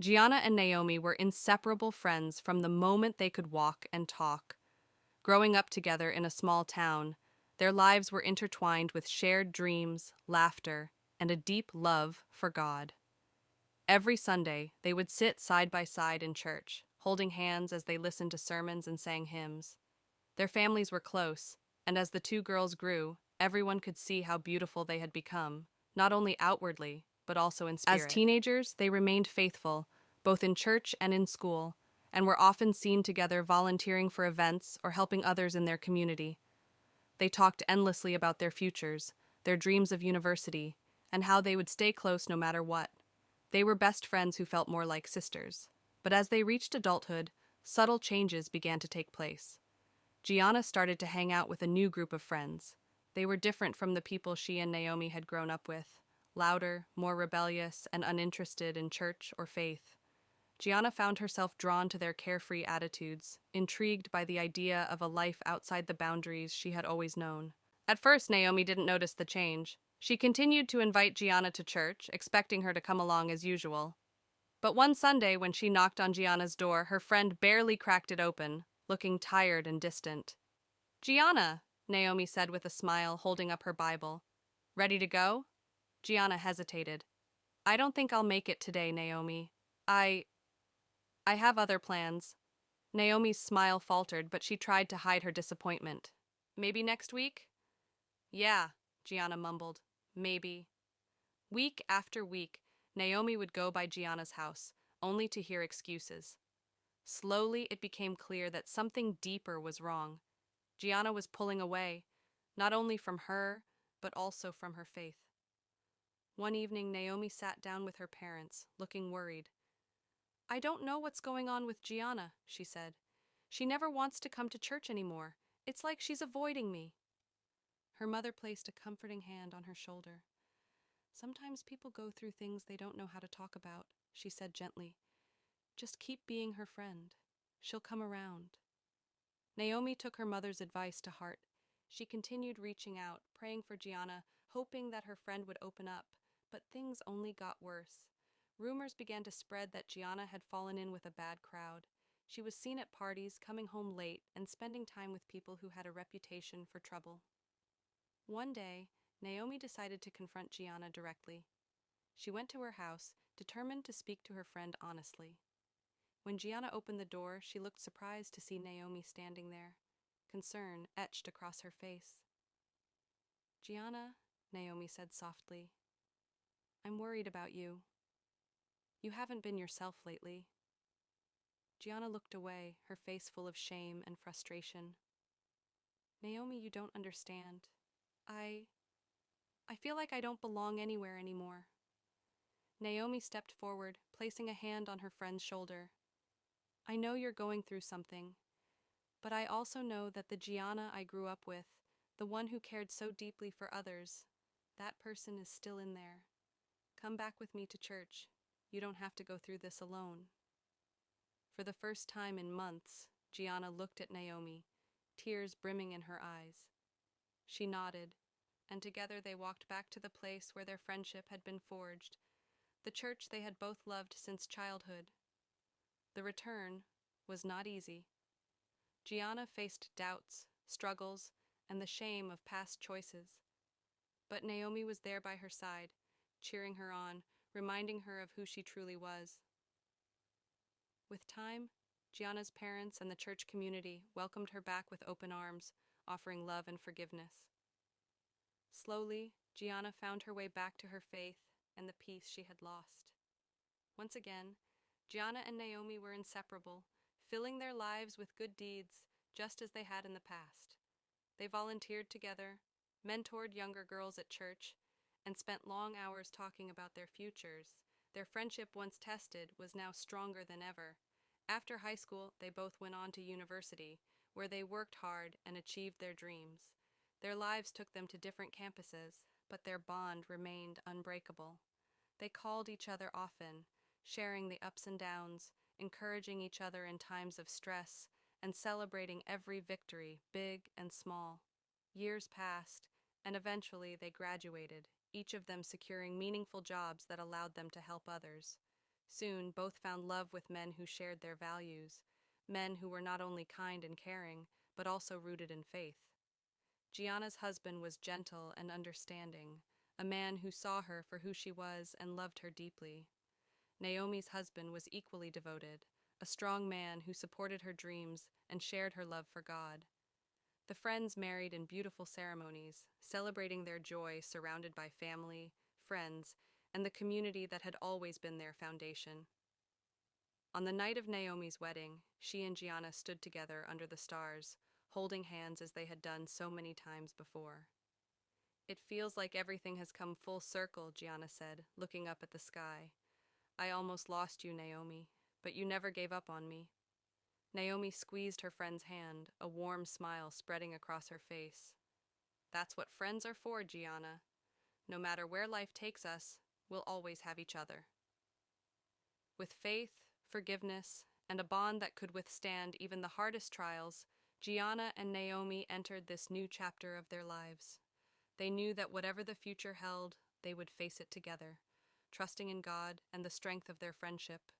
Gianna and Naomi were inseparable friends from the moment they could walk and talk. Growing up together in a small town, their lives were intertwined with shared dreams, laughter, and a deep love for God. Every Sunday, they would sit side by side in church, holding hands as they listened to sermons and sang hymns. Their families were close, and as the two girls grew, everyone could see how beautiful they had become, not only outwardly, but also in spirit. As teenagers, they remained faithful, both in church and in school, and were often seen together volunteering for events or helping others in their community. They talked endlessly about their futures, their dreams of university, and how they would stay close no matter what. They were best friends who felt more like sisters. But as they reached adulthood, subtle changes began to take place. Gianna started to hang out with a new group of friends. They were different from the people she and Naomi had grown up with, louder, more rebellious, and uninterested in church or faith. Gianna found herself drawn to their carefree attitudes, intrigued by the idea of a life outside the boundaries she had always known. At first, Naomi didn't notice the change. She continued to invite Gianna to church, expecting her to come along as usual. But one Sunday, when she knocked on Gianna's door, her friend barely cracked it open, looking tired and distant. "Gianna," Naomi said with a smile, holding up her Bible. "Ready to go?" Gianna hesitated. "I don't think I'll make it today, Naomi. I have other plans." Naomi's smile faltered, but she tried to hide her disappointment. "Maybe next week?" "Yeah," Gianna mumbled. "Maybe." Week after week, Naomi would go by Gianna's house, only to hear excuses. Slowly, it became clear that something deeper was wrong. Gianna was pulling away, not only from her, but also from her faith. One evening, Naomi sat down with her parents, looking worried. "I don't know what's going on with Gianna," she said. "She never wants to come to church anymore. It's like she's avoiding me." Her mother placed a comforting hand on her shoulder. "Sometimes people go through things they don't know how to talk about," she said gently. "Just keep being her friend. She'll come around." Naomi took her mother's advice to heart. She continued reaching out, praying for Gianna, hoping that her friend would open up, but things only got worse. Rumors began to spread that Gianna had fallen in with a bad crowd. She was seen at parties, coming home late, and spending time with people who had a reputation for trouble. One day, Naomi decided to confront Gianna directly. She went to her house, determined to speak to her friend honestly. When Gianna opened the door, she looked surprised to see Naomi standing there, concern etched across her face. "Gianna," Naomi said softly, "I'm worried about you. You haven't been yourself lately." Gianna looked away, her face full of shame and frustration. "Naomi, you don't understand. I feel like I don't belong anywhere anymore." Naomi stepped forward, placing a hand on her friend's shoulder. "I know you're going through something, but I also know that the Gianna I grew up with, the one who cared so deeply for others, that person is still in there. Come back with me to church. You don't have to go through this alone." For the first time in months, Gianna looked at Naomi, tears brimming in her eyes. She nodded, and together they walked back to the place where their friendship had been forged, the church they had both loved since childhood. The return was not easy. Gianna faced doubts, struggles, and the shame of past choices. But Naomi was there by her side, cheering her on, reminding her of who she truly was. With time, Gianna's parents and the church community welcomed her back with open arms, offering love and forgiveness. Slowly, Gianna found her way back to her faith and the peace she had lost. Once again, Gianna and Naomi were inseparable, filling their lives with good deeds, just as they had in the past. They volunteered together, mentored younger girls at church, and spent long hours talking about their futures. Their friendship, once tested, was now stronger than ever. After high school, they both went on to university, where they worked hard and achieved their dreams. Their lives took them to different campuses, but their bond remained unbreakable. They called each other often, sharing the ups and downs, encouraging each other in times of stress, and celebrating every victory, big and small. Years passed, and eventually they graduated, each of them securing meaningful jobs that allowed them to help others. Soon, both found love with men who shared their values, men who were not only kind and caring, but also rooted in faith. Gianna's husband was gentle and understanding, a man who saw her for who she was and loved her deeply. Naomi's husband was equally devoted, a strong man who supported her dreams and shared her love for God. The friends married in beautiful ceremonies, celebrating their joy surrounded by family, friends, and the community that had always been their foundation. On the night of Naomi's wedding, she and Gianna stood together under the stars, holding hands as they had done so many times before. "It feels like everything has come full circle," Gianna said, looking up at the sky. "I almost lost you, Naomi, but you never gave up on me." Naomi squeezed her friend's hand, a warm smile spreading across her face. "That's what friends are for, Gianna. No matter where life takes us, we'll always have each other." With faith, forgiveness, and a bond that could withstand even the hardest trials, Gianna and Naomi entered this new chapter of their lives. They knew that whatever the future held, they would face it together, trusting in God and the strength of their friendship.